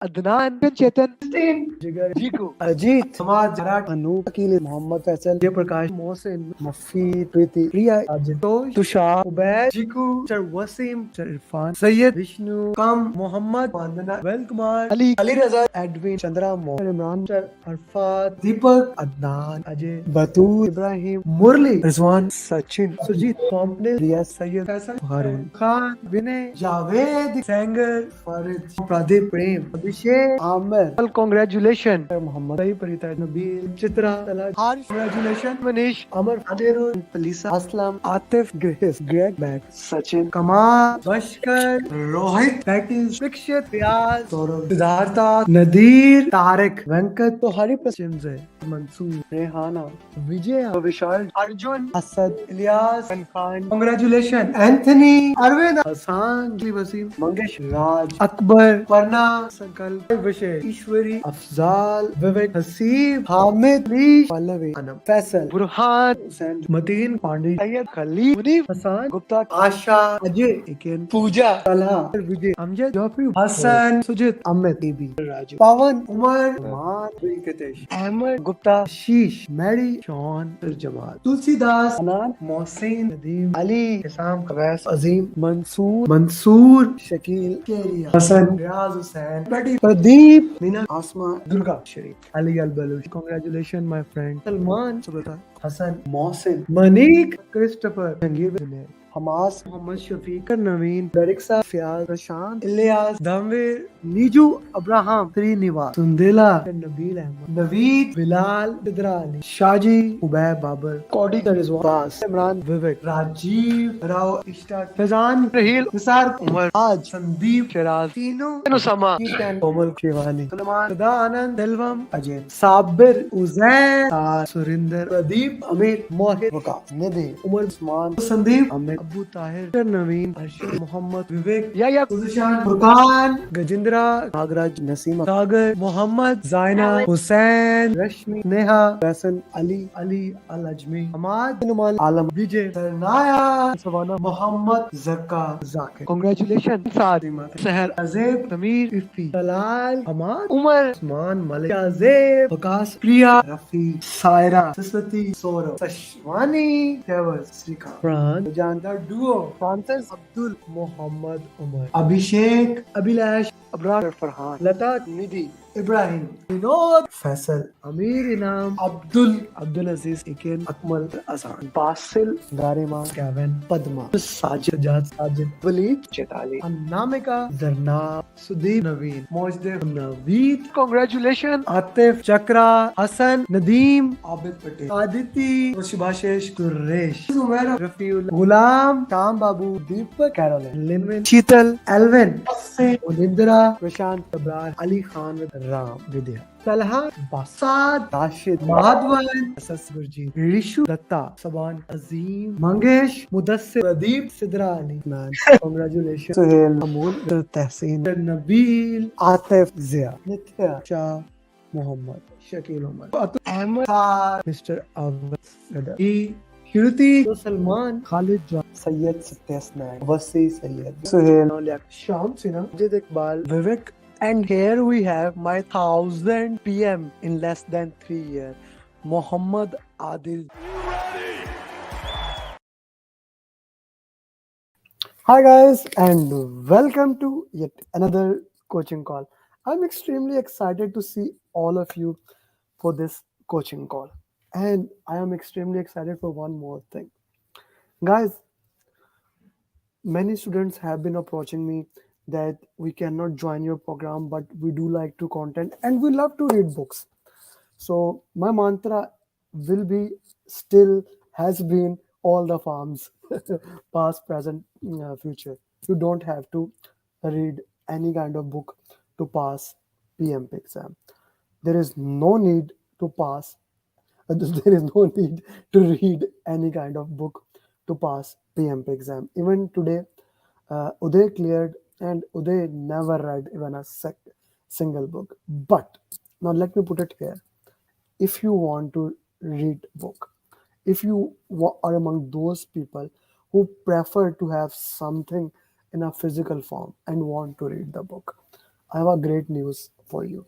अदनान, चेतन, जिगर, जीकू, अजीत, समाज, मराठ, अनूप, अकील, मोहम्मद फैसल, जयप्रकाश, मोहसिन, मफी, प्रीति, प्रिया, आजितोष, Tushar, Ubaid, जीकू, sir Wasim, sir Irfan, Syed, Vishnu, कम, मोहम्मद, वंदना, well Kumar, Ali, Ali रजा, Edwin, Chandra, Mohan, Imran, sir Arfat, दीपक, अदनान, अजय, बतूर, इब्राहिम, मुरली, रिजवान, सचिन, सुजीत, कॉम्पले, रिया, सैयद, फैसल, हारून खान, विनय, जावेद, सेंगर, फारिद, प्रदीप, प्रेम, अभिषेक, Aamir, congratulation, Mohammad, सही, परिता, नबील, चित्रा, तला, Haris, congratulation, Manish, Amar, Adero, Palisa, Aslam, Atif, Grace, Greg, Beck, Sachin, Kamal, Bashkar, Rohit, पैटिस, दीक्षित, रियाज, सौरभ, सिद्धार्था, नदीर, तारिक, वेंकट, तो हरी पश्चिम से मंसूर, रेहाना, विजय, विशाल, अर्जुन, असद, इलियास, खान, कांग्रेचुलेशन, एंथनी, अरविंद, हसान, वसीम, मंगेश, राज, अकबर, वरना, संकल्प, विषय, ईश्वरी, अफजाल, विवेक, हसीब, हामिद, लीश, पल्लवी, अनम, फैसल, बुरहान, हुसैन, मतीन, पांडे, सैयद, खलील, मुनीफ, हसान, गुप्ता, आशा, अजय, इकेन, पूजा, तलहा, विजय, अमजद, जॉफी, हसन, सुजित, अमित, बीबी, राजू, पवन, उमर, मान, रिंकेश, अहमद, गुप्ता, शीश, मैरी, शॉन, जमाल, तुलसीदास, अनान, मोहसिन, नदीम, अली, हिसाम, कवैस, अजीम, मंसूर, शकील, केरिया, Hasan, Riyaz Hussain, Pradeep, Meena, Asma, Durga, Sharif, Ali Al Baloch, congratulation my friend, Salman, सुबता, हसन, मोहसिन, मनीक, क्रिस्टोफर, जंगीर, हमास, मोहम्मद शफीक, नवीन, दरिक्सा, फियाज, प्रशांत, इलियास, धमवीर, नीजू, अब्राहम, श्रीनिवास, सुंदेला, नबील अहमद, नवीद, बिलाल, सिद्रा अली, शाजी, उबैद, बाबर, कौडी, रिजवान, इमरान, विवेक, राजीव, राव, इश्ताक, फैजान, रहील, निसार, उमर, आज, संदीप, शराज, तीनों, समा, कोमल, शिवानी, सलमान, सदा, आनंद, दिलवम, अजय, साबिर, उजैर, सुरिंदर, प्रदीप, अमीर, मोहित, वकास, निधि, उमर, उस्मान, संदीप, अमित, अबू ताहिर, नवीन, अर्शद, मोहम्मद, विवेक, या सुशांत, फुरकान, गजेंद्रा, नागराज, नसीमा, सागर, मोहम्मद, जायना, हुसैन, रश्मि, नेहा, फैसल, अली, अली, अल अजमी, हमाद, नुमान, आलम, विजय, सरनाया, सवाना, मोहम्मद, जक्का, जाकिर, कांग्रेचुलेशन, सादिमा, सहर, अजेब, समीर, इफ्ती, तलाल, हमाद, उमर, उस्मान, मलिक, अजेब, वकास, प्रिया, रफी, सायरा, सरस्वती, सौरभ, सशवानी, फैवज, श्रीकांत, प्राण, जानदार डुओ, फ्रांसिस, अब्दुल, मोहम्मद, उमर, अभिषेक, अभिलाष, अबरार, फरहान, लता, निधि, इब्राहिम, विनोद, फैसल, अमीर, इनाम, अब्दुल अजीज, इकेन, अकमल, अजान, बासिल, गारिमा, कैवन, पद्मा, साजिद, साजिद, वलीद, चेताली, अनामिका, जरना, सुदीप, नवीन, मोजदेव, नवीद, कांग्रेचुलेशन, आतिफ, चक्रा, हसन, नदीम, आबिद पटेल, आदिति, सुभाषेश, सुरेश, उमर, रफीउल, गुलाम, शाम बाबू, दीपक, कैरोलिन, लिनविन, शीतल, एल्विन, उनिंद्रा, प्रशांत, अब्रार, अली खान, राम, विद्या, तलहा, बसाद, राशिद, माधवन, गुरजीत, ऋषु, दत्ता, सबान, अजीम, मंगेश, मुदस्सिर, प्रदीप, सिद्रा अली, मैन, कांग्रेचुलेशन, सुहेल, अमूल, तहसीन, नबील, आतिफ, जिया, नित्या, शाह, मोहम्मद, शकील उमर, अहमद, मिस्टर अवध, श्रुति, सलमान, खालिद, सैयद, सत्यस्नैन, वसी, सैयद, सुहेल, शाम सिन्हा, जिद इकबाल, विवेक. And here we have my 1000 PM in less than 3 years, Muhammad Adil. Hi guys, and welcome to yet another coaching call. I'm extremely excited to see all of you for this coaching call. And I am extremely excited for one more thing. Guys, many students have been approaching me that we cannot join your program, but we do like to content and we love to read books. So my mantra will be still has been all the farms, past, present, future. You don't have to read any kind of book to pass PMP exam. There is no need to pass. There is no need to read any kind of book to pass PMP exam. Even today, Uday cleared, and Uday never read even a single book. But now let me put it here: if you want to read book, if you are among those people who prefer to have something in a physical form and want to read the book, I have a great news for you.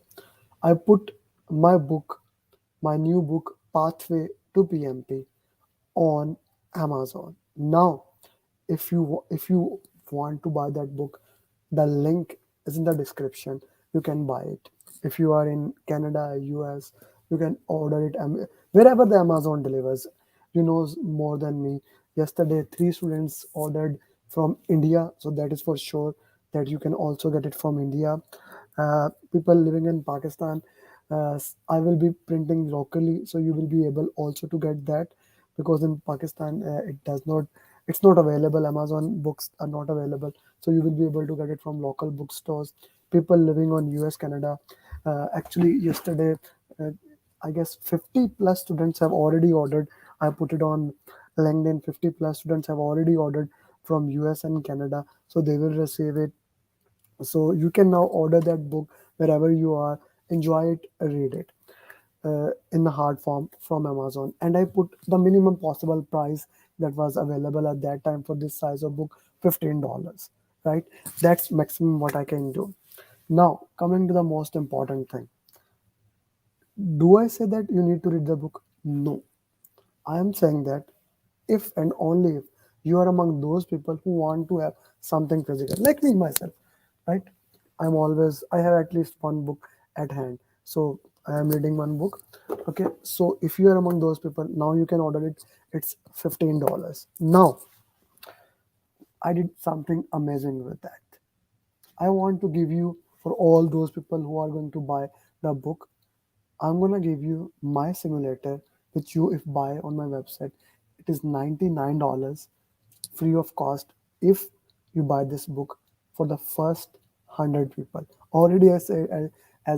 I put my book, my new book, Pathway to PMP, on Amazon. Now, if you want to buy that book, the link is in the description. You can buy it. If you are in Canada, US, you can order it wherever the Amazon delivers. You know more than me. Yesterday, three students ordered from India, so that is for sure that you can also get it from India. People living in Pakistan, I will be printing locally, so you will be able also to get that, because in Pakistan it's not available. Amazon books are not available, so you will be able to get it from local bookstores. People living on US, Canada, actually yesterday, uh, I guess 50 plus students have already ordered. I put it on LinkedIn. 50 plus students have already ordered from US and Canada, so they will receive it. So you can now order that book wherever you are. Enjoy it, read it in the hard form from Amazon. And I put the minimum possible price that was available at that time for this size of book, $15. Right? That's maximum what I can do. Now, coming to the most important thing. Do I say that you need to read the book? No. I am saying that if and only if you are among those people who want to have something physical, like me myself, right? I have at least one book at hand. So I am reading one book. Okay. So if you are among those people, now you can order it. It's $15. Now, I did something amazing with that. I want to give you, for all those people who are going to buy the book, I'm gonna give you my simulator, which you if buy on my website. It is $99 free of cost if you buy this book for the first 100 people. Already, as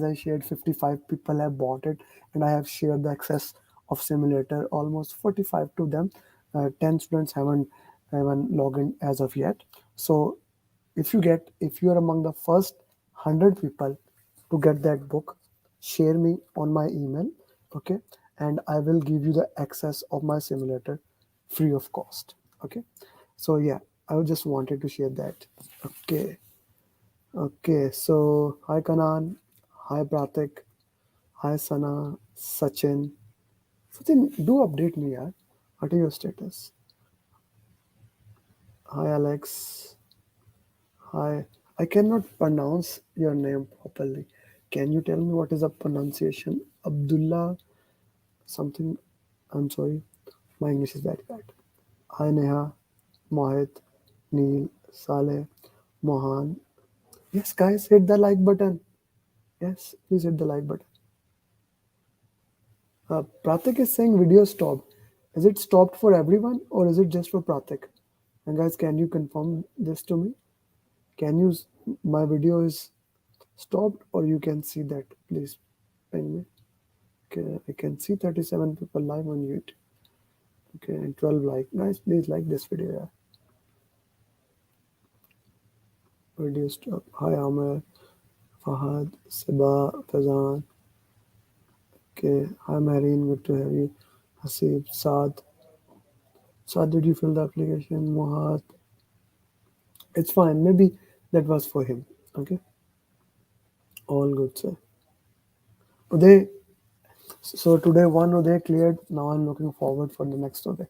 I shared, 55 people have bought it, and I have shared the access of simulator almost 45 to them. 10 students haven't logged in as of yet. So if you are among the first 100 people to get that book, share me on my email, okay, and I will give you the access of my simulator free of cost. Okay, so yeah, I just wanted to share that. Okay. Okay, so hi Kanan, hi Pratik, hi Sana, Sachin, do update me, yaar. What is your status? Hi Alex. Hi, I cannot pronounce your name properly. Can you tell me what is the pronunciation? Abdullah something. I'm sorry, my English is very bad. Hi Neha, Mohit, Neil, Saleh, Mohan. Yes, guys, hit the like button. Yes, please hit the like button. Pratik is saying video stopped. Is it stopped for everyone or is it just for Pratik? And guys, can you confirm this to me? Can you? My video is stopped or you can see that? Please ping me. Okay, I can see 37 people live on YouTube. Okay, and 12 like. Guys, please like this video. Yeah. Video stop. Hi Amir, Fahad, Siba, Fazan. Okay, hi Marine, good to have you. Hasib, Saad. Saad, did you fill the application? Mohat. It's fine. Maybe that was for him. Okay, all good, sir. Uday, so today one Uday cleared. Now I'm looking forward for the next Uday.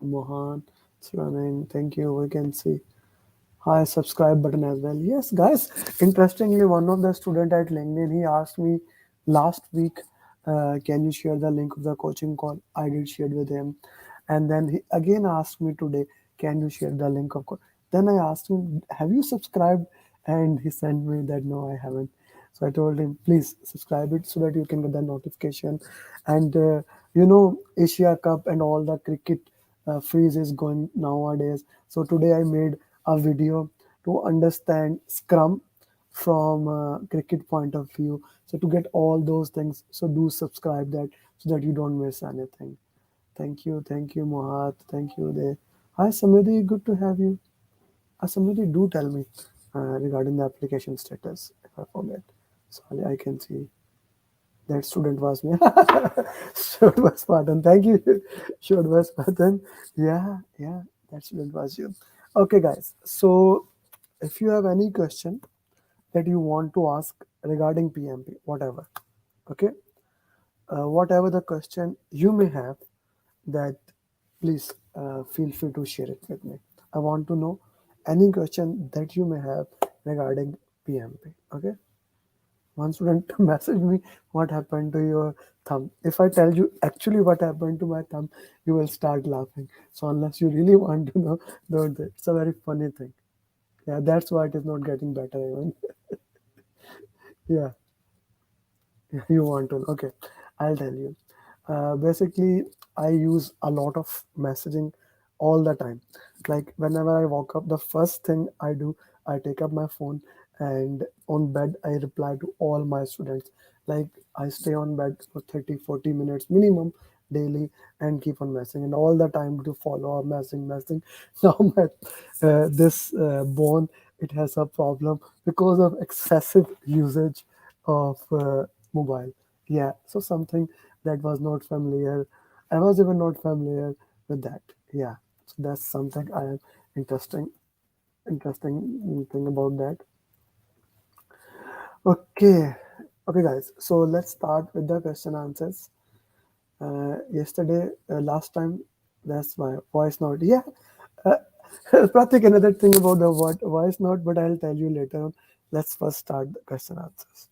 Mohan, it's running. Thank you. We can see. Hi, subscribe button as well. Yes, guys. Interestingly, one of the student at LinkedIn, he asked me last week, can you share the link of the coaching call? I did share with him, and then he again asked me today, can you share the link of call? Then I asked him, have you subscribed? And he sent me that no, I haven't. So I told him, please subscribe it so that you can get the notification. And Asia Cup and all the cricket freeze is going nowadays. So today I made a video to understand Scrum from cricket point of view. So to get all those things, so do subscribe that so that you don't miss anything. Thank you, Mohat. Thank you, Uday. Hi, Samriddhi. Good to have you. Samriddhi, do tell me regarding the application status if I forget. Sorry, I can see that student was me. Short was Patan. Thank you. Short was Patan. Yeah, that student was you. Okay, guys. So if you have any question, that you want to ask regarding PMP, whatever. Okay, whatever the question you may have, that please feel free to share it with me. I want to know any question that you may have regarding PMP. Okay, one student message me, what happened to your thumb? If I tell you actually what happened to my thumb, you will start laughing. So unless you really want to know, don't do it. It's a very funny thing. Yeah, that's why it is not getting better even. Yeah. You want to? Okay, I'll tell you. Basically, I use a lot of messaging all the time. Like whenever I walk up, the first thing I do, I take up my phone, and on bed I reply to all my students. Like I stay on bed for 30, 40 minutes minimum daily and keep on messing, and all the time to follow up messing. Now my this bone, it has a problem because of excessive usage of mobile. Yeah, so something that was not familiar. I was even not familiar with that. Yeah, so that's something I am interesting interesting thing about that. Okay, okay, guys. So let's start with the question answers. Yesterday, last time, that's my voice note. Yeah, uh, Pratik, another thing about the what voice note, but I'll tell you later on. Let's first start the question answers.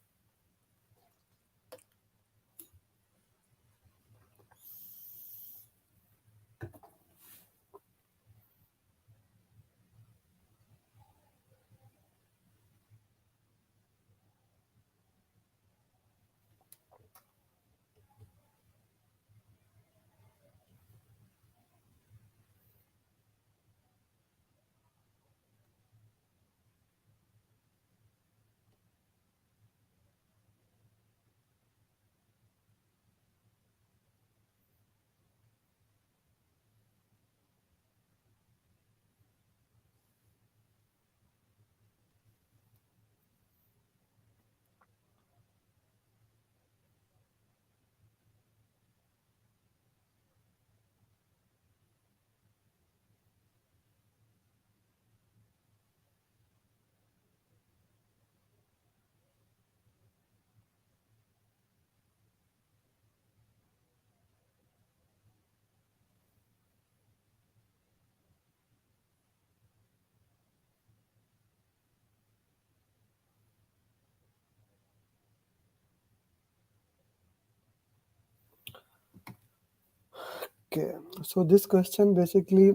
Okay, so this question basically,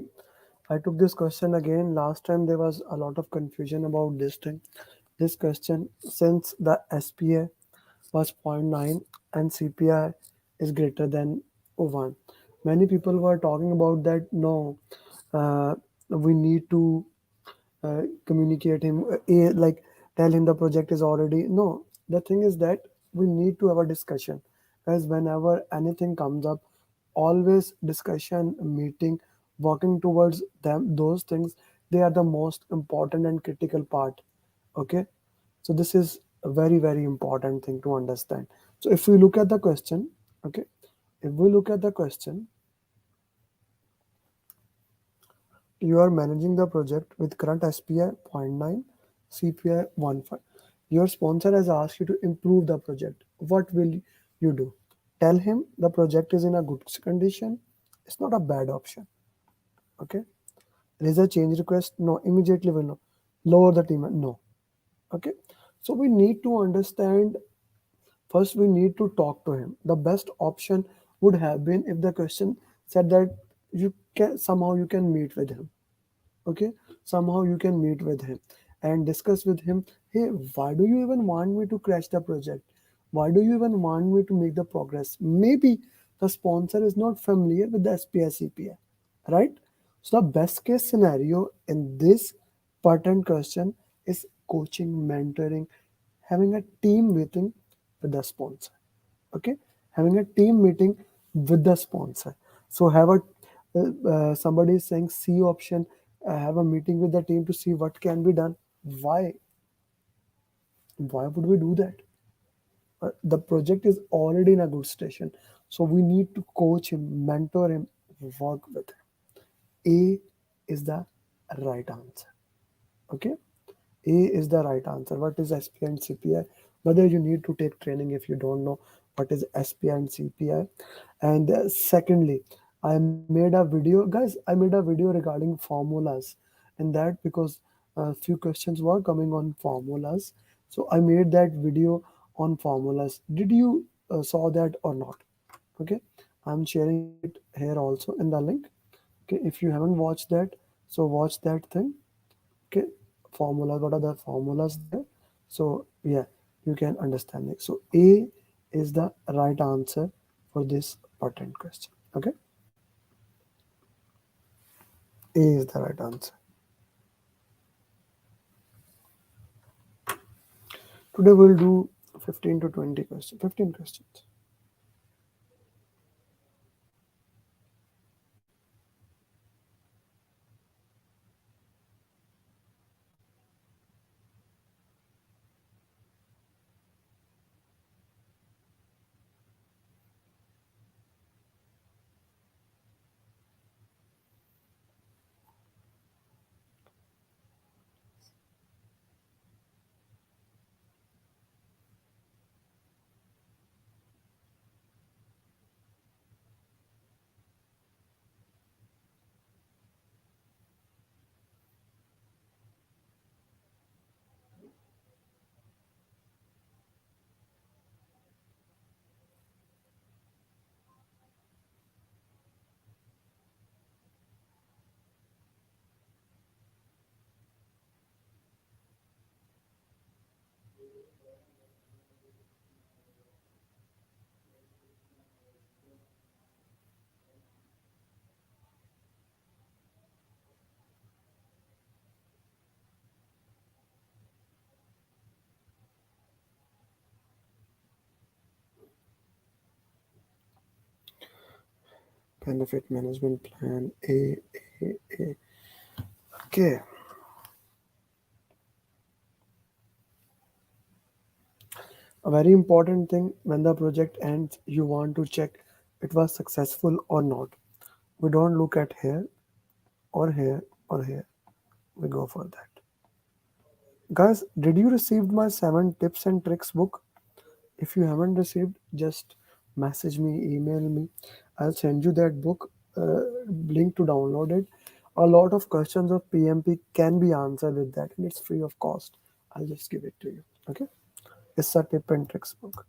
I took this question again. Last time there was a lot of confusion about this thing. This question, since the SPA was zero point 0.9 and CPI is greater than 1, many people were talking about that. No, we need to communicate him, like tell him the project is already. No, the thing is that we need to have a discussion, as whenever anything comes up, always discussion, meeting, working towards them, those things, they are the most important and critical part. Okay, so this is a very very important thing to understand. So if we look at the question, okay, if we look at the question, you are managing the project with current SPI zero point 0.9, CPI 1.5. Your sponsor has asked you to improve the project. What will you do? Tell him the project is in a good condition. It's not a bad option. Okay. Raise a change request. No. Immediately will no. Lower the team. No. Okay. So we need to understand. First, we need to talk to him. The best option would have been if the question said that you can meet with him. Okay, somehow you can meet with him and discuss with him, hey, why do you even want me to crash the project? Why do you even want me to make the progress? Maybe the sponsor is not familiar with the SPI, right? So the best case scenario in this pattern question is coaching, mentoring, having a team meeting with the sponsor. Okay, having a team meeting with the sponsor. So have a somebody is saying C option, have a meeting with the team to see what can be done. Why would we do that? The project is already in a good station, so we need to coach him, mentor him, work with him. A is the right answer. Okay, A is the right answer. What is SP and CPI? Whether you need to take training if you don't know what is SP and CPI. And secondly, I made a video, guys. I made a video regarding formulas, and that because a few questions were coming on formulas, so I made that video on formulas. Did you saw that or not? Okay, I'm sharing it here also in the link. Okay, if you haven't watched that, so watch that thing. Okay, formula, what are the formulas there? So yeah, you can understand it. So A is the right answer for this patent question. Okay, A is the right answer. Today we'll do 15 to 20 questions, 15 questions. Benefit management plan, A. Okay, a very important thing, when the project ends, you want to check it was successful or not. We don't look at here or here or here. We go for that. Guys, did you receive my 7 tips and tricks book? If you haven't received, just message me, email me. I'll send you that book, link to download it. A lot of questions of PMP can be answered with that, and it's free of cost. I'll just give it to you. Okay? It's a tip and tricks book.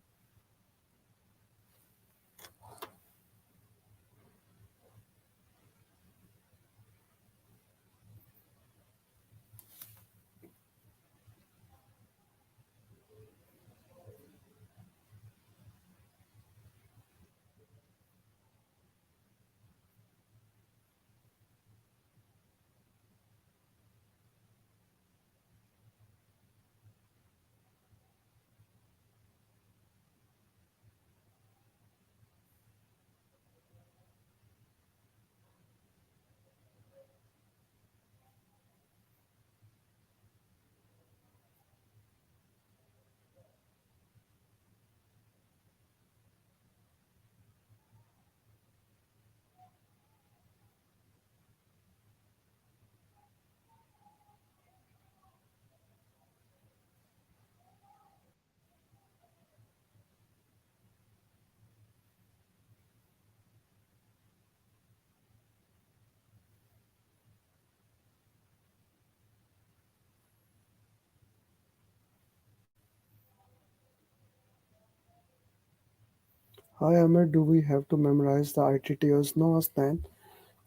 Hi Ahmed, do we have to memorize the ITTOs? No, Astan.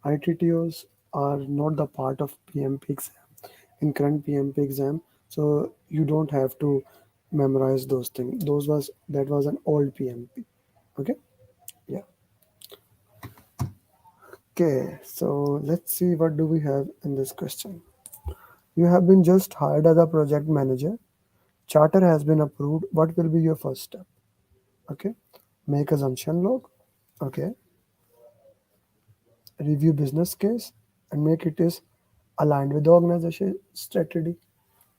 ITTOs are not the part of PMP exam, in current PMP exam, so you don't have to memorize those things. Those was that was an old PMP. Okay, yeah. Okay, so let's see what do we have in this question. You have been just hired as a project manager. Charter has been approved. What will be your first step? Okay, make assumption log. Okay, review business case and make it is aligned with the organization strategy.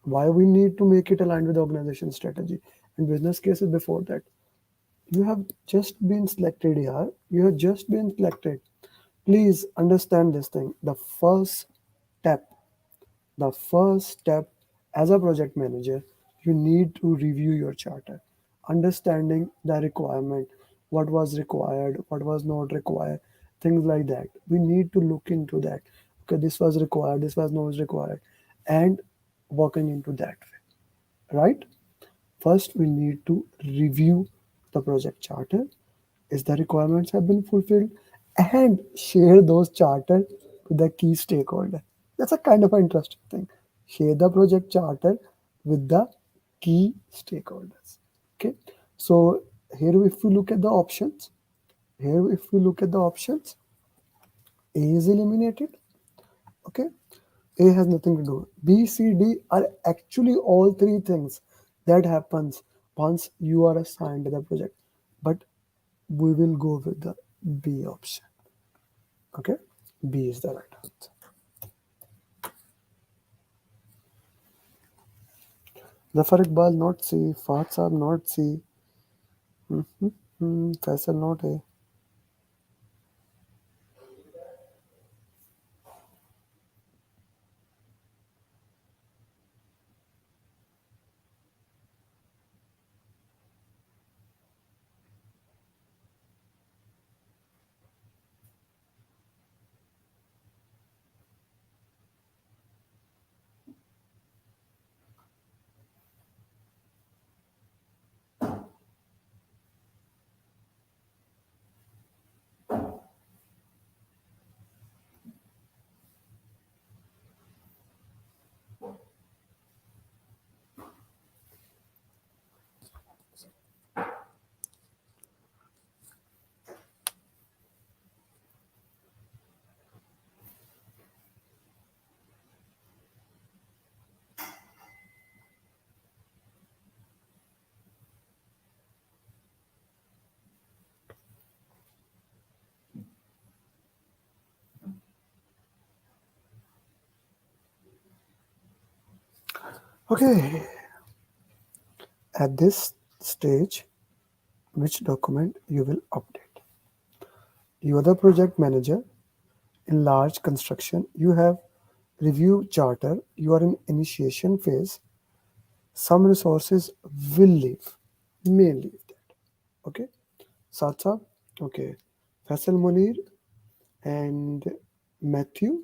Why we need to make it aligned with the organization strategy and business cases before that? You have just been selected here. You have just been selected. Please understand this thing. The first step As a project manager, you need to review your charter, understanding the requirement, what was required, what was not required, things like that. We need to look into that. Okay, this was required, this was not required, and working into that way, right? First, we need to review the project charter. Is the requirements have been fulfilled? And share those charter with the key stakeholder. That's a kind of an interesting thing. Share the project charter with the key stakeholders. Okay. So here if we look at the options, here if we look at the options, A is eliminated. Okay. A has nothing to do. B, C, D are actually all three things that happens once you are assigned to the project. But we will go with the B option. Okay, B is the right answer. Zafar Iqbal not C, Fahad Saab not C, Faisal not A. Okay, at this stage, which document you will update? You are the project manager in large construction. You have review charter. You are in initiation phase. Some resources will leave, may leave that. Okay, Satsa, okay, Faisal Munir and Matthew.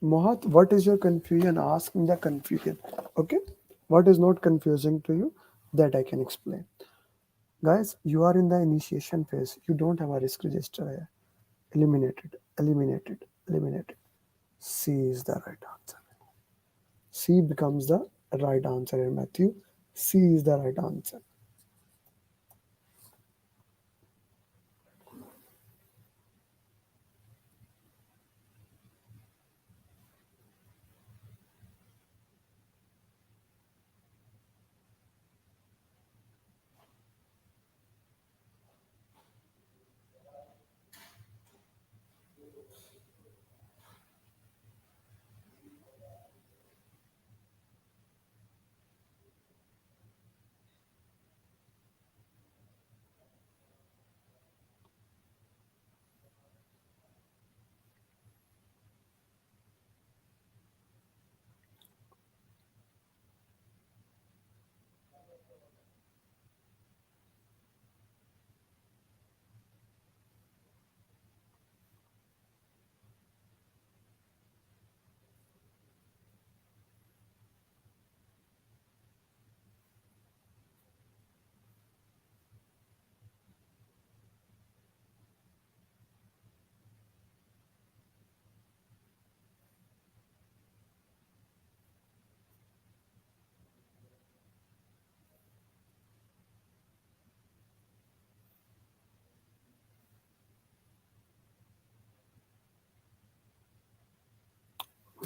Mohat, what is your confusion? Ask me the confusion. Okay, what is not confusing to you that I can explain. Guys, you are in the initiation phase. You don't have a risk register here. Eliminated, eliminated, eliminated. C is the right answer. C becomes the right answer here, Matthew. C is the right answer.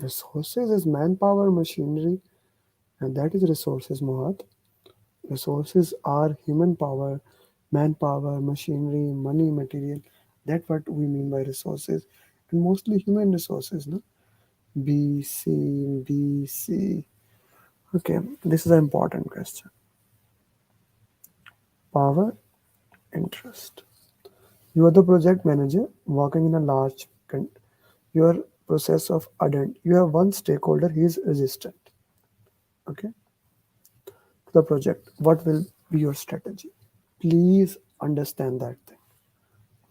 Resources is manpower, machinery, and that is resources, Mohat. Resources are human power, manpower, machinery, money, material. That's what we mean by resources, and mostly human resources. No, B, C, B, C. Okay, this is an important question. Power, interest. You are the project manager working in a large. You are process of adent. You have one stakeholder, he is resistant, okay, to the project. What will be your strategy? Please understand that thing.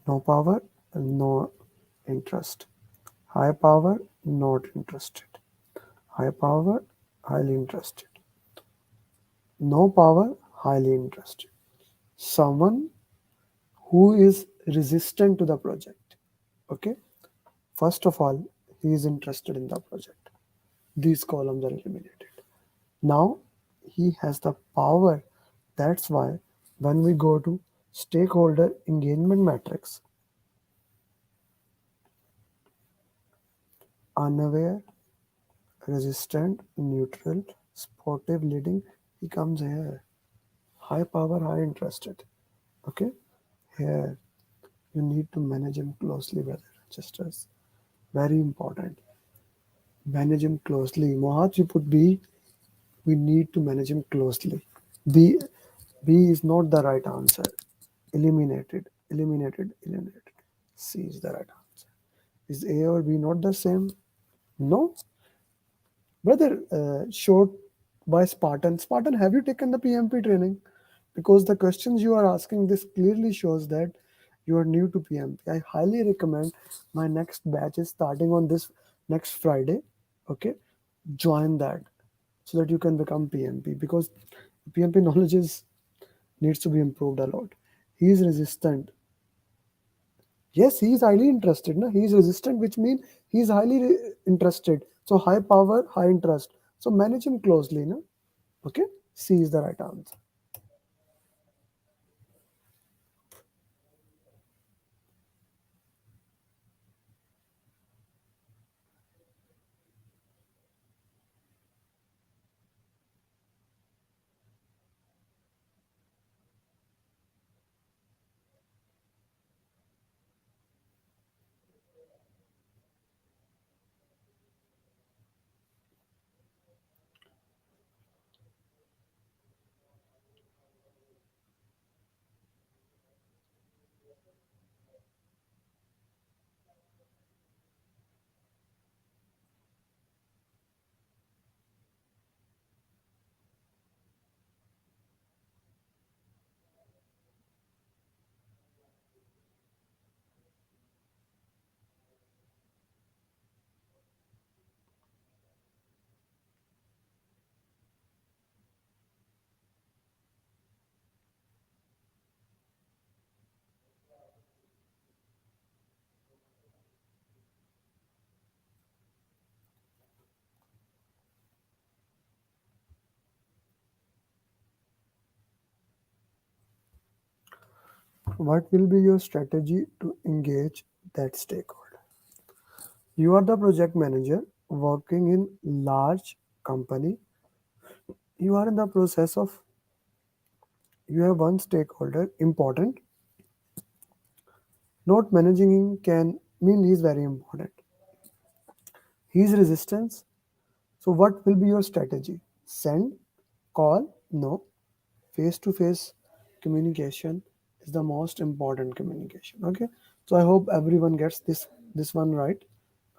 No power, no interest. High power, not interested. High power, highly interested. No power, highly interested. Someone who is resistant to the project. Okay. First of all, he is interested in the project. These columns are eliminated. Now he has the power. That's why when we go to stakeholder engagement matrix, unaware, resistant, neutral, sportive, leading, he comes here. High power, high interested. Okay, here you need to manage him closely, brother, sisters. Very important. Manage him closely. Mohat, you put B. We need to manage him closely. B, B is not the right answer. Eliminated, eliminated, eliminated. C is the right answer. Is A or B not the same? No, brother. Short by Spartan. Spartan, have you taken the PMP training? Because the questions you are asking this clearly shows that you are new to PMP. I highly recommend my next batch is starting on this next Friday. Okay, join that so that you can become PMP because PMP knowledge is needs to be improved a lot. He is resistant. Yes, he is highly interested. Na? He is resistant, which means he is highly interested. So high power, high interest. So manage him closely. Na? Okay, C is the right answer. What will be your strategy to engage that stakeholder? You are the project manager working in large company. You are in the process of you have one stakeholder important. Not managing him can mean he is very important. His resistance. So what will be your strategy? Send, call, no. Face to face communication is the most important communication. Okay. So I hope everyone gets this one right.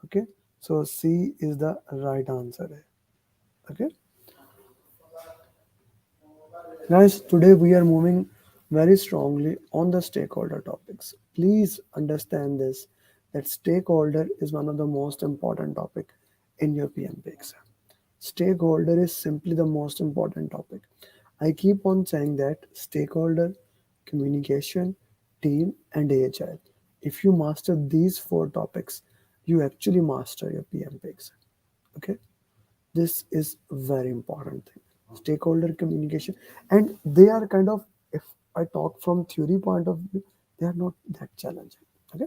Okay. So C is the right answer. Okay. Guys, today we are moving very strongly on the stakeholder topics. Please understand this that stakeholder is one of the most important topic in your PMP exam. Stakeholder is simply the most important topic. I keep on saying that stakeholder, communication, team, and AHI. If you master these four topics, you actually master your PMP exam. Okay, this is very important thing. Stakeholder communication, and they are kind of, if I talk from theory point of view, they are not that challenging. Okay.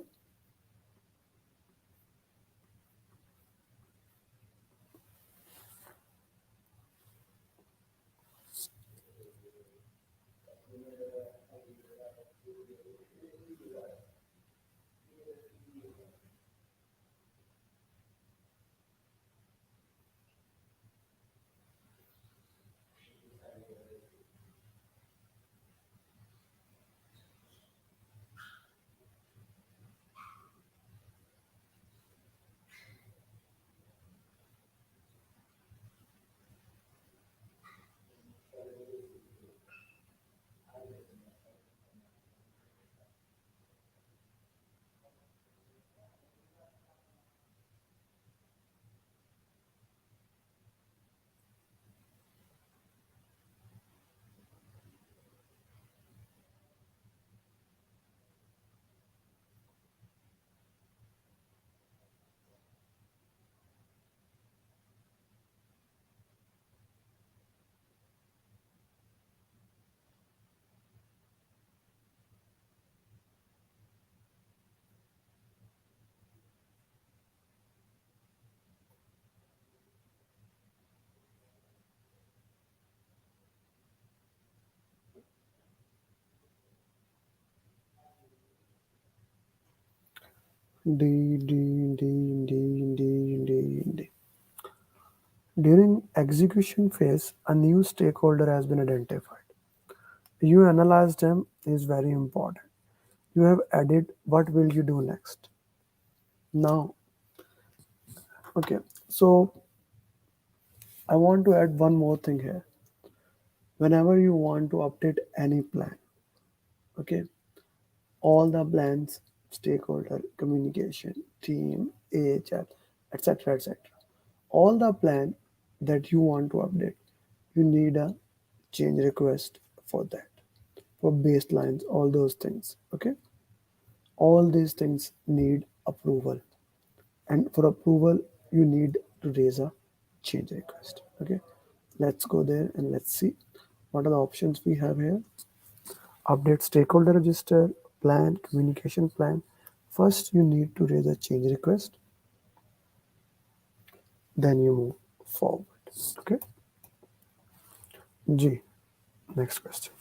D, D, D, D, D, D, D. During execution phase, a new stakeholder has been identified. You analyze them is very important. You have added what will you do next? Now, okay, so I want to add one more thing here. Whenever you want to update any plan, okay, all the plans, stakeholder, communication, team, AHR, etc., etc. All the plan that you want to update, you need a change request for that, for baselines, all those things. Okay, all these things need approval, and for approval, you need to raise a change request. Okay, let's go there and let's see what are the options we have here. Update stakeholder register, plan, communication plan. First, you need to raise a change request, then you move forward. Okay, G. Next question.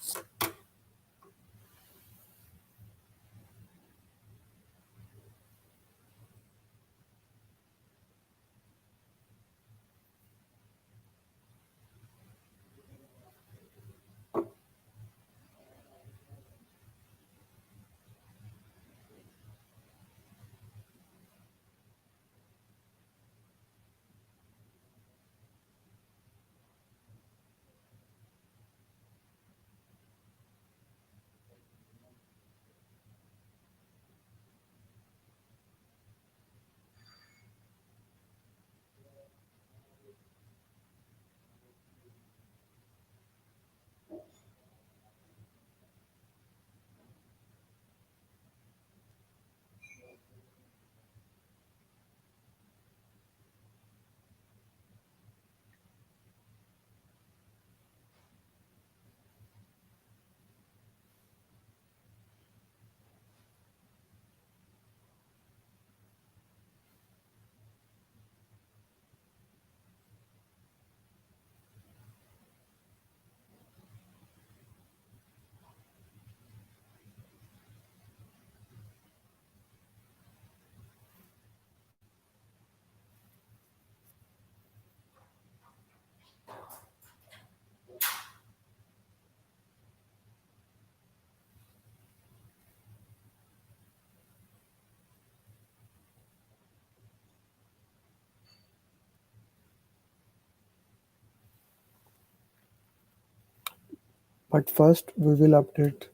But first, we will update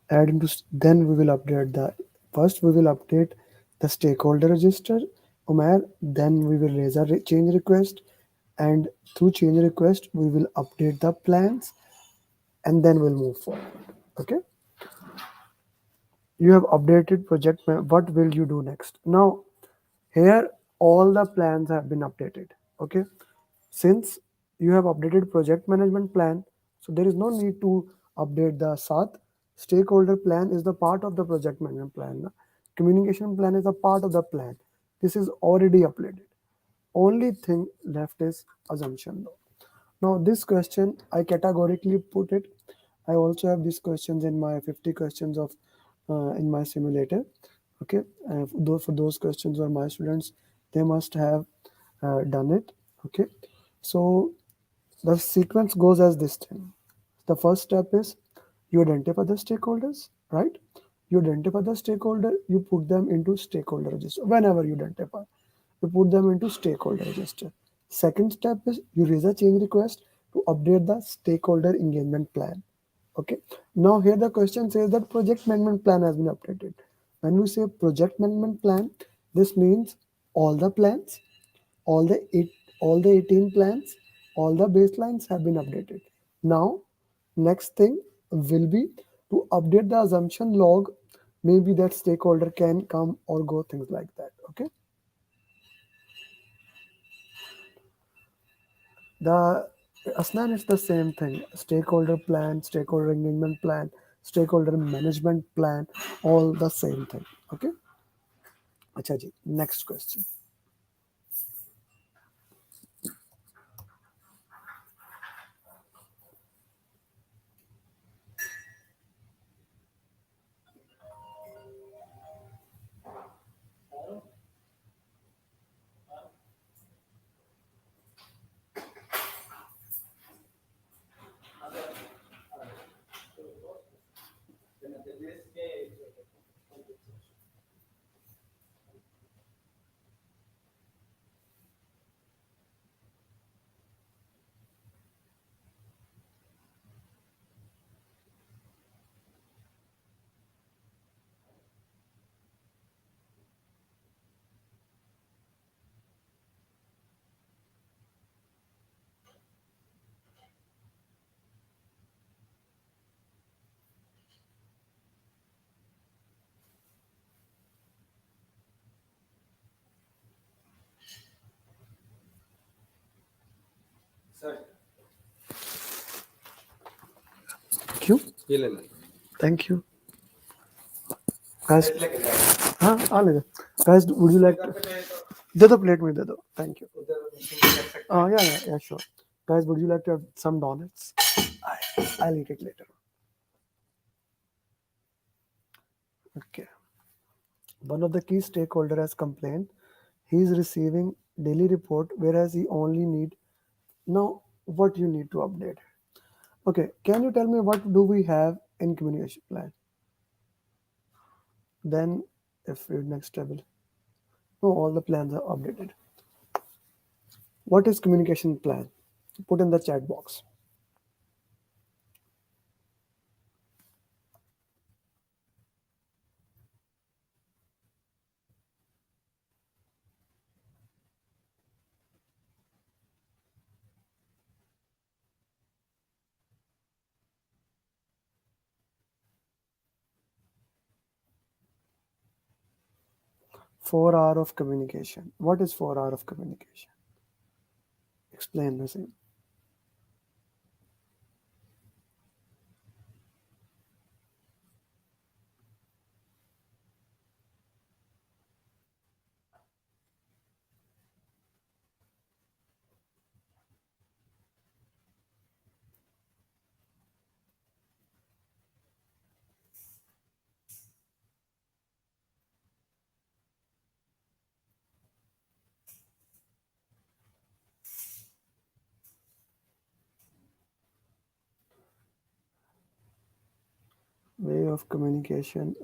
add into then we will update the first we will update the stakeholder register, Umair. Then we will raise a change request, and through change request we will update the plans, and then we'll move forward. Okay, you have updated what will you do next? Now here all the plans have been updated. Okay, since you have updated project management plan, so there is no need to update the SAT. Stakeholder plan is the part of the project management plan. Communication plan is a part of the plan. This is already uploaded. Only thing left is assumption law. Now this question I categorically put it. I also have these questions in my 50 questions of in my simulator. Okay, those for those questions were my students, they must have done it. Okay, so the sequence goes as this thing. The first step is you identify the stakeholders, right? You identify the stakeholder, you put them into stakeholder register. Whenever you identify, you put them into stakeholder register. Second step is you raise a change request to update the stakeholder engagement plan. Okay. Now here the question says that project management plan has been updated. When we say project management plan, this means all the plans, all the eight, all the 18 plans, all the baselines have been updated. Now, next thing will be to update the assumption log. Maybe that stakeholder can come or go, things like that. Okay. The Asnan is the same thing. Stakeholder plan, stakeholder engagement plan, stakeholder management plan, all the same thing. Okay. Acha ji, next question. Thank you. Thank you. Guys, हाँ आ लेगा. Guys, would you like to? दे दो plate में दे दो. Thank you. Yeah, sure. Guys, would you like to have some donuts? I'll eat it later. Okay. One of the key stakeholder has complained he is receiving daily report whereas he only need now what you need to update. Okay, can you tell me what do we have in communication plan? Then if we next table, no, all the plans are updated. What is communication plan? Put in the chat box. Four hour of communication. What is 4 hour of communication? Explain the same. Way of communication.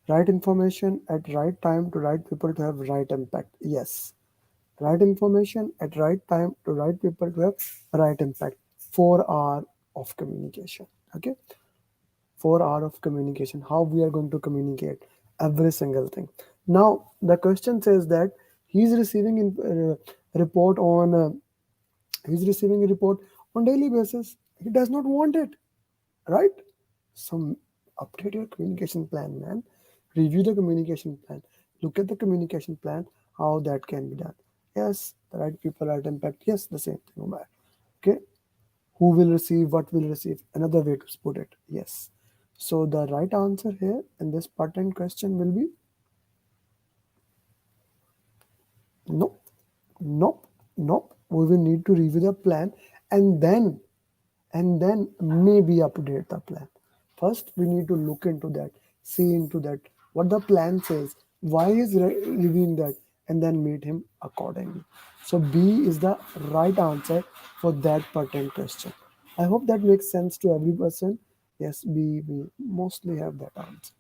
Right information at right time to right people to have right impact. Yes. Right information at right time to right people to have right impact. 4 hour of communication. Okay. 4 hour of communication. How we are going to communicate every single thing. Now the question says that he's receiving report on he's receiving a report on daily basis. He does not want it, right? So update your communication plan, man. Review the communication plan. Look at the communication plan, how that can be done. Yes, the right people, right impact. Yes, the same thing. Okay. Who will receive, what will receive. Another way to put it. Yes. So the right answer here in this pattern question will be nope, nope, nope. We will need to review the plan and then maybe update the plan. First, we need to look into that, see into that, what the plan says, why is reviewing that, and then meet him accordingly. So B is the right answer for that pertinent question. I hope that makes sense to every person. Yes, B, we mostly have that answer.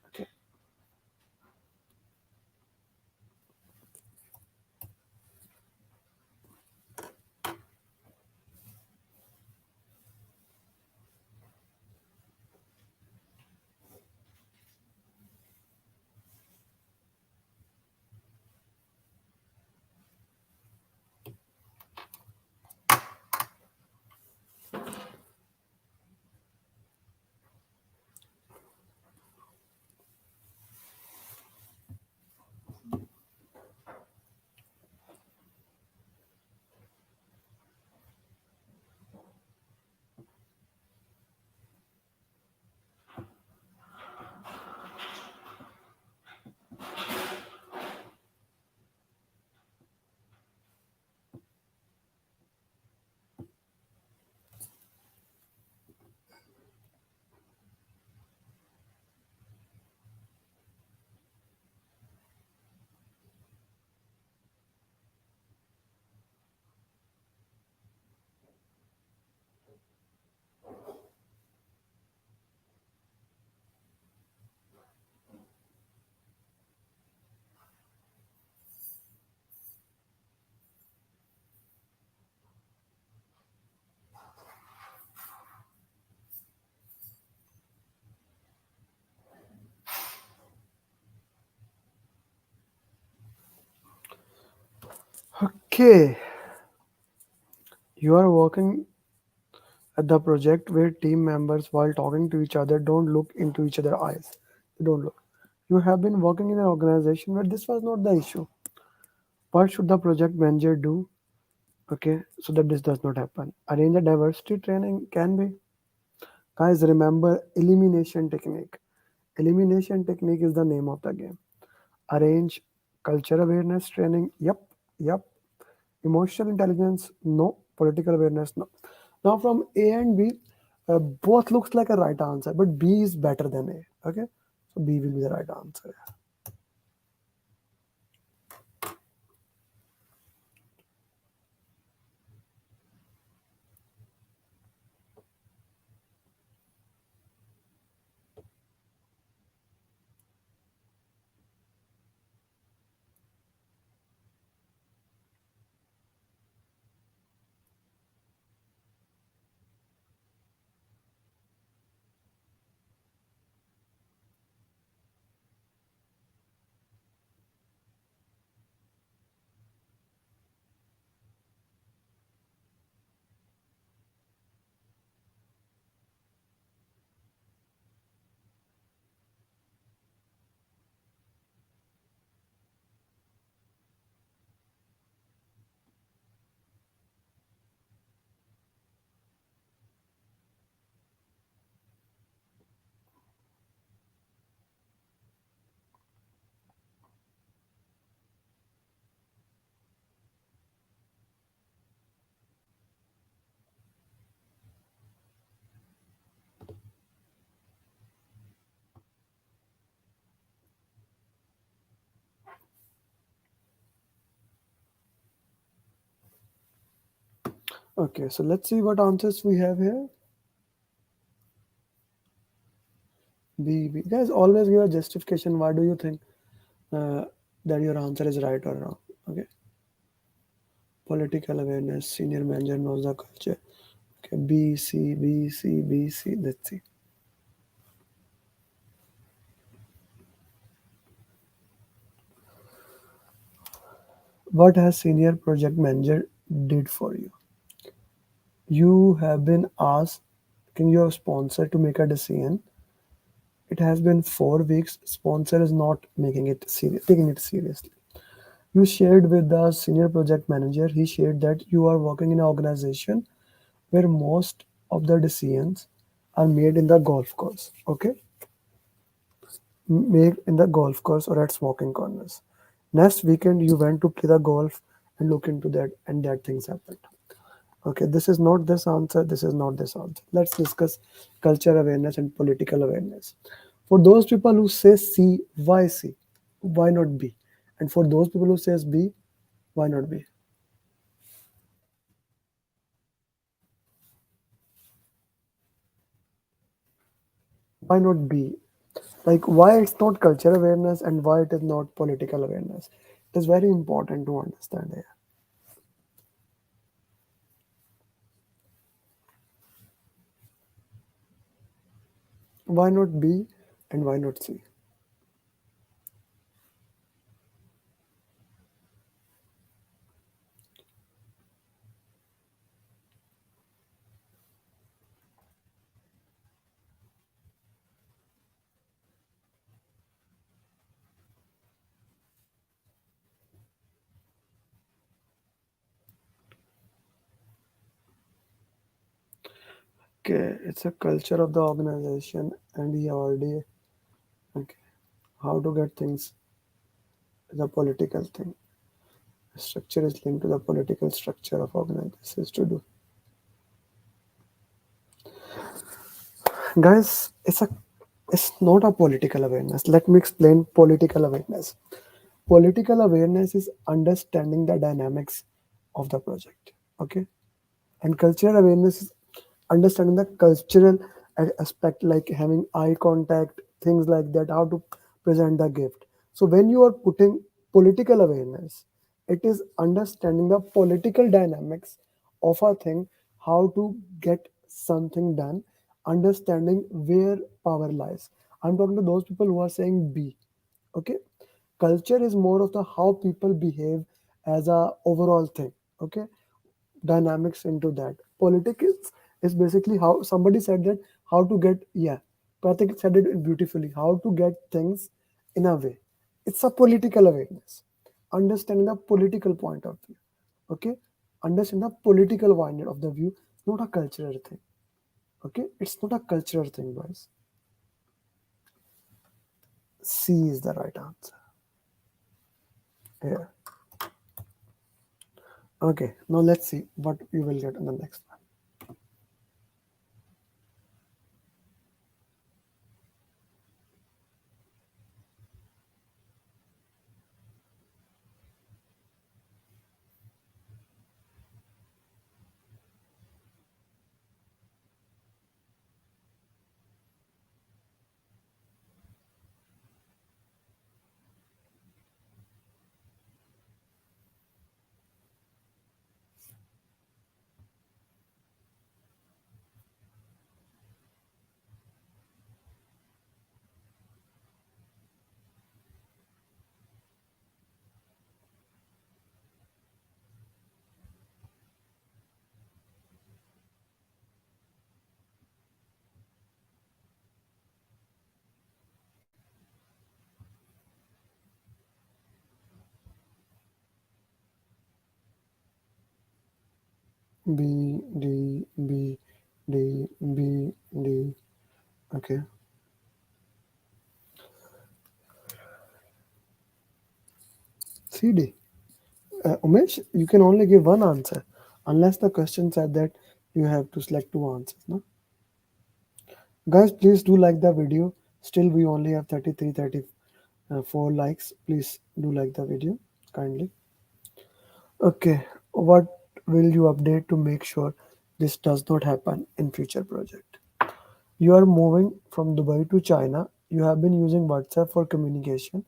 Okay. Okay. You are working at the project where team members, while talking to each other, don't look into each other's eyes. They don't look. You have been working in an organization where this was not the issue. What should the project manager do? Okay, so that this does not happen. Arrange a diversity training can be. Guys, remember elimination technique. Elimination technique is the name of the game. Arrange culture awareness training. Yep, yep. Emotional intelligence, no. Political awareness, no. Now from A and B, both looks like a right answer, but B is better than A. Okay, so B will be the right answer. Okay, so let's see what answers we have here. B, B. Guys, always give a justification. Why do you think uh, that your answer is right or wrong? Okay. Political awareness, senior manager knows the culture. Okay, B, C, B, C, B, C. Let's see. What has senior project manager did for you? You have been asked, can your sponsor to make a decision? It has been 4 weeks. Sponsor is not making it serious, taking it seriously. You shared with the senior project manager. He shared that you are working in an organization where most of the decisions are made in the golf course. Okay, made in the golf course or at smoking corners. Next weekend, you went to play the golf and look into that, and that things happened. Okay, this is not this answer. This is not this answer. Let's discuss culture awareness and political awareness. For those people who say C, why C? Why not B? And for those people who says B, why not B? Why not B? Like why it's not culture awareness and why it is not political awareness. It is very important to understand here. Why not B and why not C? Okay, it's a culture of the organization, and we have already okay how to get things is a political thing. Structure is linked to the political structure of organizations to do. Guys, it's not a political awareness. Let me explain political awareness. Political awareness is understanding the dynamics of the project. Okay, and cultural awareness is understanding the cultural aspect, like having eye contact, things like that, how to present the gift. So when you are putting political awareness, it is understanding the political dynamics of a thing, how to get something done, understanding where power lies. I'm talking to those people who are saying B. Okay, culture is more of the how people behave as a overall thing. Okay, dynamics into that. Politics is basically how somebody said that how to get, yeah, Pratik said it beautifully, how to get things in a way. It's a political awareness, understanding the political point of view. Okay, understand the political point of the view, not a cultural thing. Okay, it's not a cultural thing, guys. C is the right answer. Yeah. Okay, now let's see what we will get in the next one. B, D, B, D, B, D. Okay. C, D. Umesh, you can only give one answer unless the question said that you have to select two answers. No? Guys, please do like the video. Still, we only have 33, 34 likes. Please do like the video kindly. Okay, what will you update to make sure this does not happen in future project? You are moving from Dubai to China. You have been using WhatsApp for communication,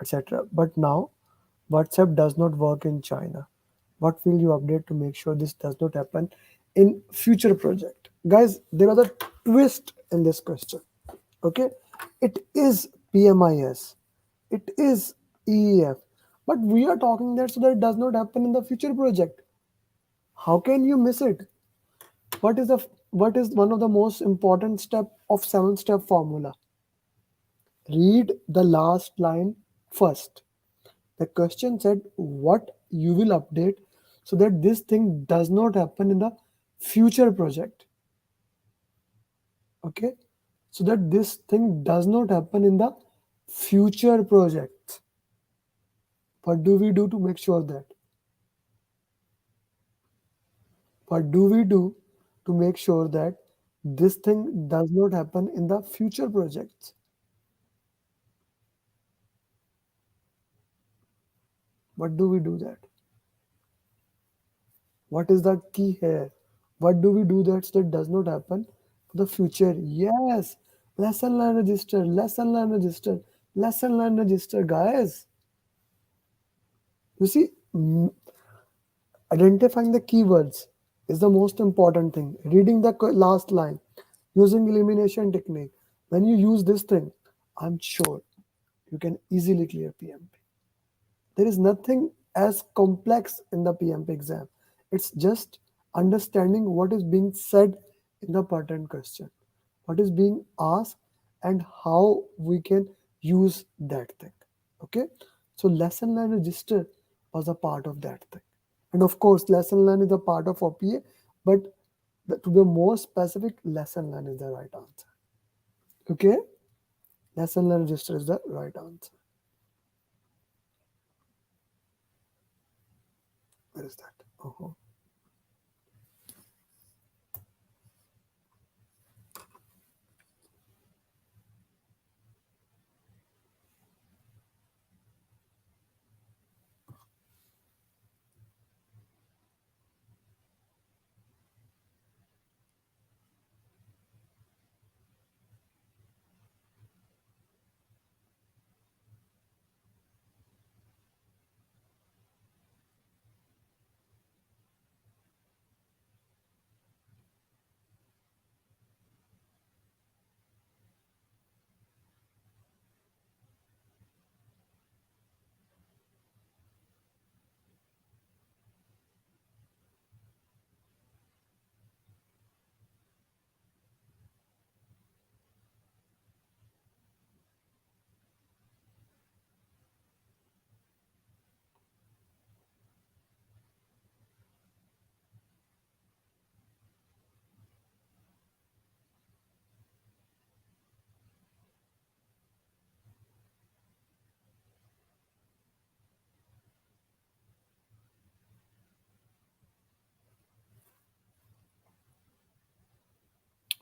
etc. But now WhatsApp does not work in China. What will you update to make sure this does not happen in future project? Guys, there are a twist in this question. Okay, it is PMIS, it is EEF, but we are talking that so that it does not happen in the future project. How can you miss it? What is one of the most important step of 7-step formula? Read the last line first. The question said what you will update so that this thing does not happen in the future project. Okay, so that this thing does not happen in the future project. What do we do to make sure that? What do we do to make sure that this thing does not happen in the future projects? What do we do that? What is the key here? What do we do that does not happen for the future? Yes, lesson learn register, lesson learn register, lesson learn register, guys. You see, identifying the keywords is the most important thing. Reading the last line, using elimination technique. When you use this thing, I'm sure you can easily clear PMP. There is nothing as complex in the PMP exam. It's just understanding what is being said in the pattern question, what is being asked, and how we can use that thing. Okay, so lesson learn register was a part of that thing, and of course, lesson learn is a part of OPA, but to be more specific, lesson learn is the right answer. Okay, lesson learn register is the right answer. Where is that? Oh.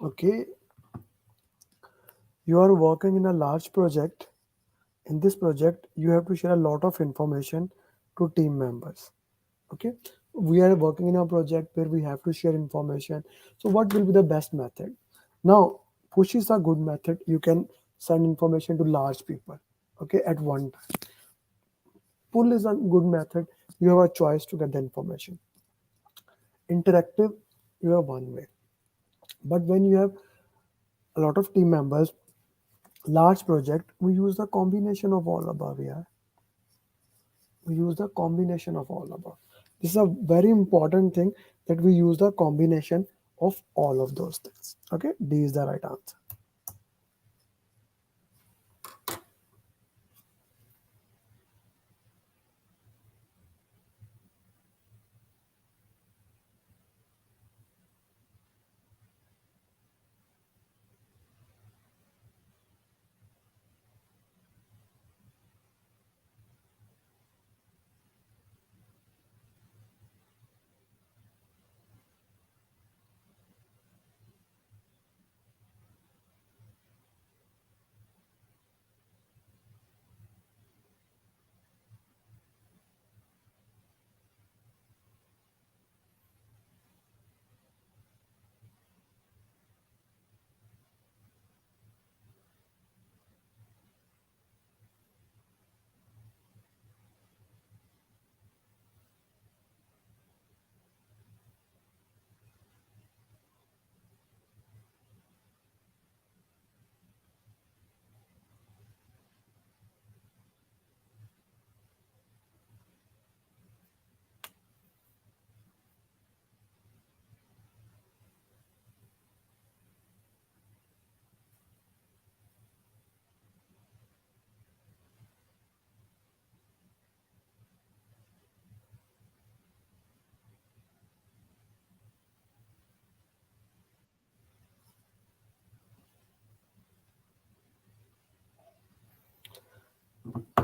Okay, you are working in a large project. In this project, you have to share a lot of information to team members. Okay, we are working in a project where we have to share information. So what will be the best method? Now, push is a good method. You can send information to large people, okay, at one time. Pull is a good method. You have a choice to get the information. Interactive, you have one way. But when you have a lot of team members, large project, we use the combination of all above here. We use the combination of all above. This is a very important thing, that we use the combination of all of those things. Okay, D is the right answer.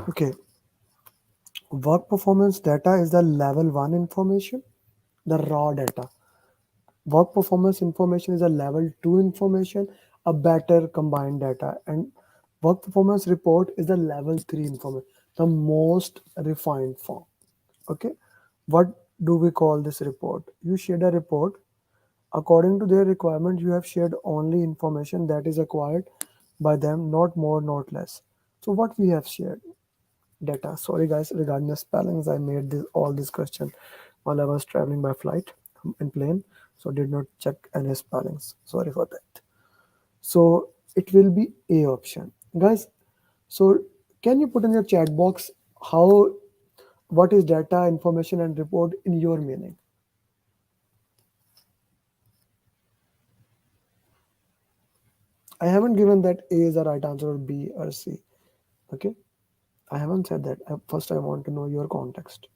Okay, work performance data is the level 1 information, the raw data. Work performance information is a level 2 information, a better combined data. And work performance report is the level 3 information, the most refined form. Okay, what do we call this report? You shared a report. According to their requirement, you have shared only information that is acquired by them, not more, not less. So what we have shared? Data. Sorry guys, regarding the spellings, I made all this question while I was traveling by flight in plane, so did not check any spellings. Sorry for that. So it will be A option, guys. So can you put in your chat box how, what is data, information, and report in your meaning? I haven't given that A is the right answer or B or C. Okay, I haven't said that. First, I want to know your context.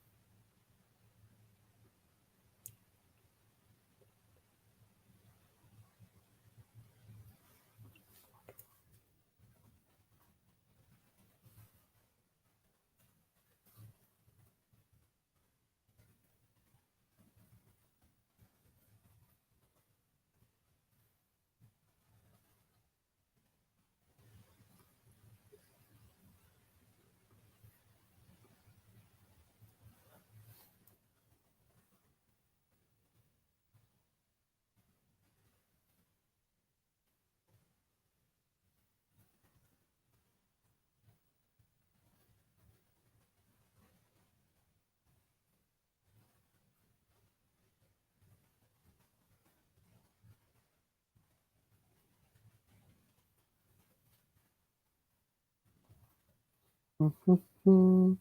Mhm.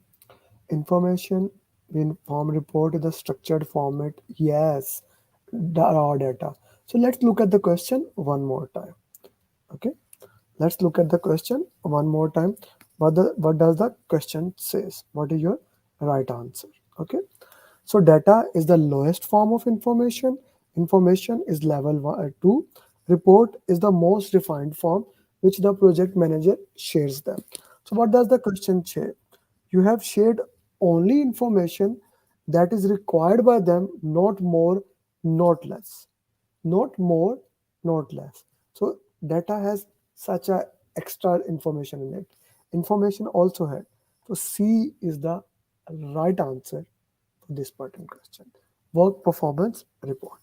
Information in form report is a structured format. Yes, the raw data. So let's look at the question one more time. Okay, let's look at the question one more time. What does the question says? What is your right answer? Okay, so data is the lowest form of information. Information is level 2. Report is the most refined form which the project manager shares them. So what does the question say? You have shared only information that is required by them, not more, not less. Not more, not less. So data has such a extra information in it. Information also had. So C is the right answer for this particular question. Work performance report.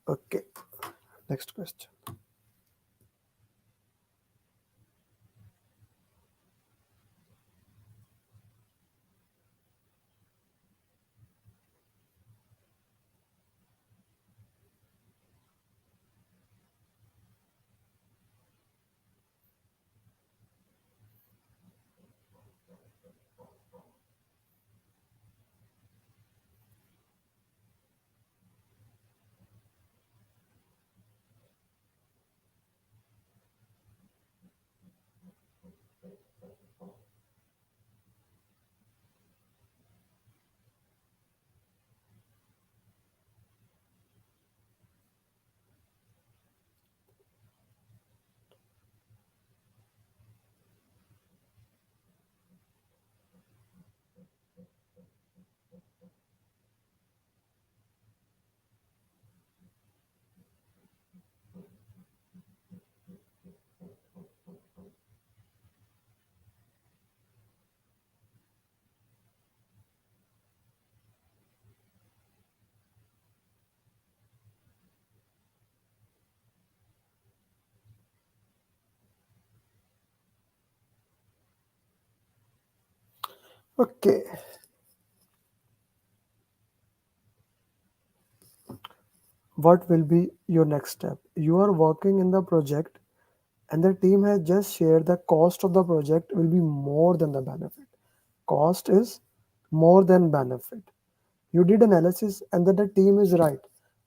Okay, next question. Okay, what will be your next step? You are working in the project and the team has just shared the cost of the project will be more than the benefit. Cost is more than benefit. You did analysis and that the team is right.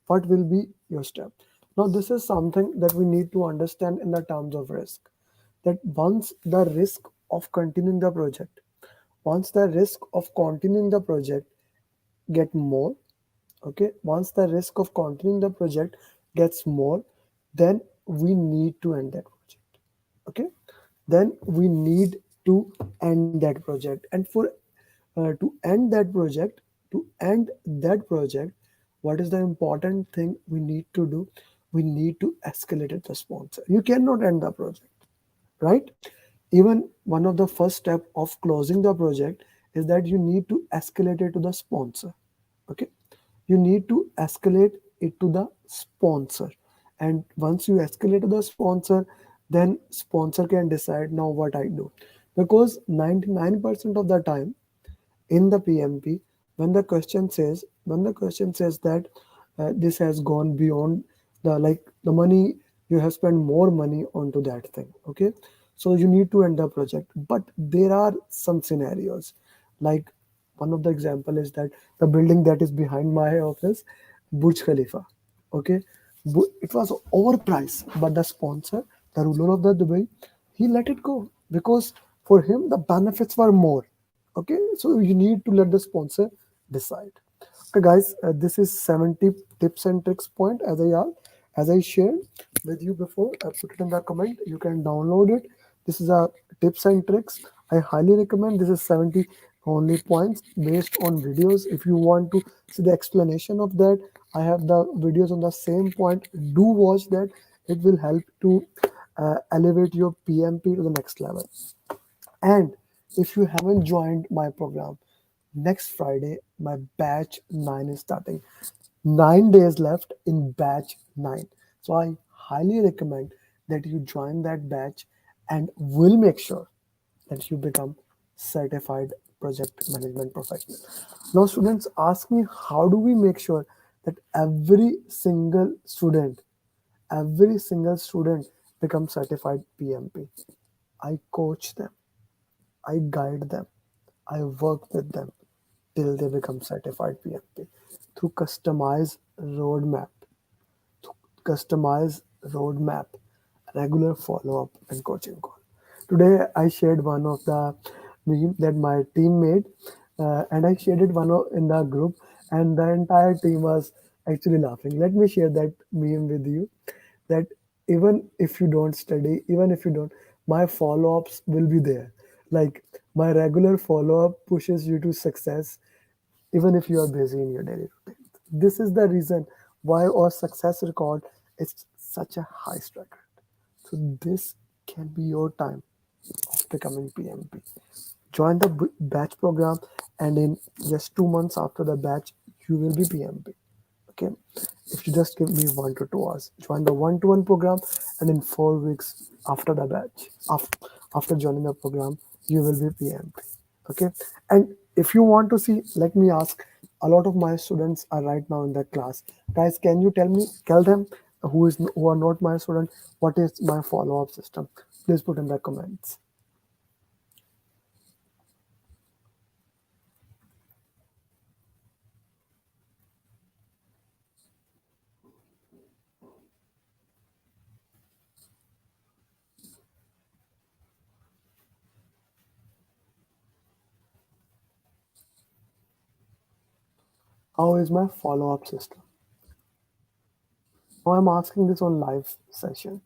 What will be your step? Now, this is something that we need to understand in the terms of risk. That once the risk of continuing the project, once the risk of continuing the project get more, okay, once the risk of continuing the project gets more, then we need to end that project. Okay, then we need to end that project. And for to end that project, to end that project, what is the important thing we need to do? We need to escalate it the sponsor. You cannot end the project, right? Even one of the first step of closing the project is that you need to escalate it to the sponsor. Okay, you need to escalate it to the sponsor, and once you escalate to the sponsor, then sponsor can decide now what I do. Because 99% of the time in the PMP, when the question says that this has gone beyond the, like, the money, you have spent more money onto that thing. Okay, so you need to end the project. But there are some scenarios, like one of the example is that the building that is behind my office, Burj Khalifa. Okay, it was overpriced, but the sponsor, the ruler of the Dubai, he let it go because for him the benefits were more. Okay, so you need to let the sponsor decide. Okay, guys, this is 70 tips and tricks point as I shared with you before. I put it in the comment. You can download it. This is a tips and tricks. I highly recommend. This is 70 only points based on videos. If you want to see the explanation of that, I have the videos on the same point. Do watch that. It will help to elevate your PMP to the next level. And if you haven't joined my program, next Friday, my batch 9 is starting. 9 days left in batch 9. So I highly recommend that you join that batch and will make sure that you become certified project management professional. Now, students ask me, how do we make sure that every single student becomes certified PMP? I coach them. I guide them. I work with them till they become certified PMP through customized roadmap, regular follow-up, and coaching call. Today, I shared one of the meme that my team made, and I shared it in the group, and the entire team was actually laughing. Let me share that meme with you. That even if you don't study, even if you don't, my follow-ups will be there. Like, my regular follow-up pushes you to success even if you are busy in your daily routine. This is the reason why our success record It's such a high strike rate. So this can be your time of becoming PMP. Join the batch program, and in just 2 months after the batch, you will be PMP. Okay, if you just give me 1 to 2 hours, join the one-to-one program, and in 4 weeks after the batch, after joining the program, you will be PMP. Okay, and if you want to see, let me ask. A lot of my students are right now in that class. Guys, can you tell them who are not my student, what is my follow-up system? Please put in the comments. How is my follow-up system? Now I'm asking this on live session.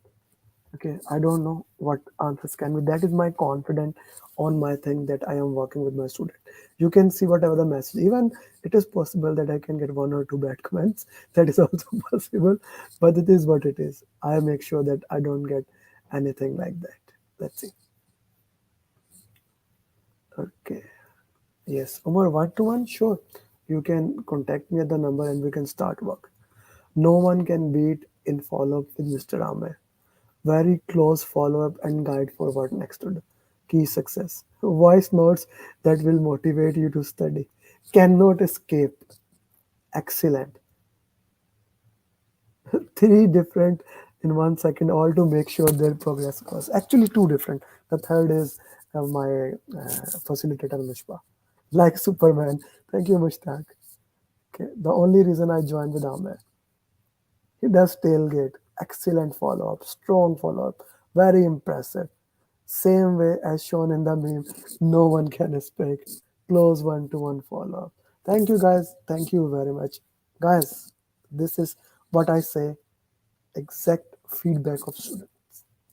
Okay, I don't know what answers can be. That is my confidence on my thing that I am working with my student. You can see whatever the message. Even it is possible that I can get 1 or 2 bad comments. That is also possible, but it is what it is. I make sure that I don't get anything like that. Let's see. Okay. Yes, Umar, 1 to 1, sure. You can contact me at the number and we can start work. No one can beat in follow up with Mr. Amir. Very close follow up and guide for what next to do. Key success. Voice notes that will motivate you to study. Cannot escape. Excellent. Three different in 1 second, all to make sure their progress goes. Actually, two different. The third is my facilitator, Mishpa. Like Superman. Thank you, Mushtaq. Okay. The only reason I joined with Amir. He does tailgate. Excellent follow up. Strong follow up. Very impressive. Same way as shown in the meme, no one can expect. Close 1 to 1 follow up. Thank you, guys. Thank you very much. Guys, this is what I say exact feedback of students.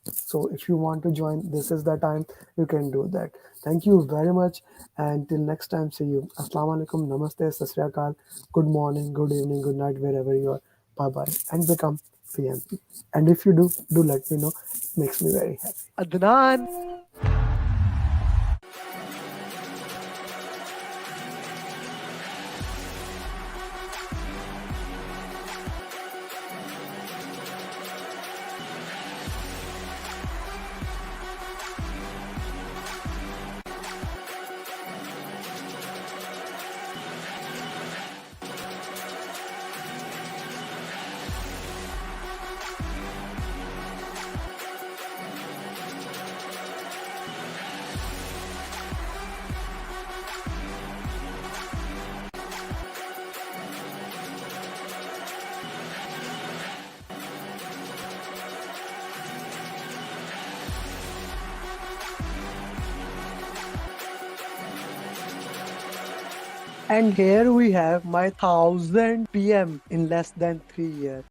So if you want to join, this is the time you can do that. Thank you very much. And till next time, see you. Assalamu alaikum, namaste, sasriyakal, good morning, good evening, good night, wherever you are. Bye bye. And become PMP. And if you do let me know. It makes me very happy. Adnan. And here we have my 1000 PM in less than 3 years.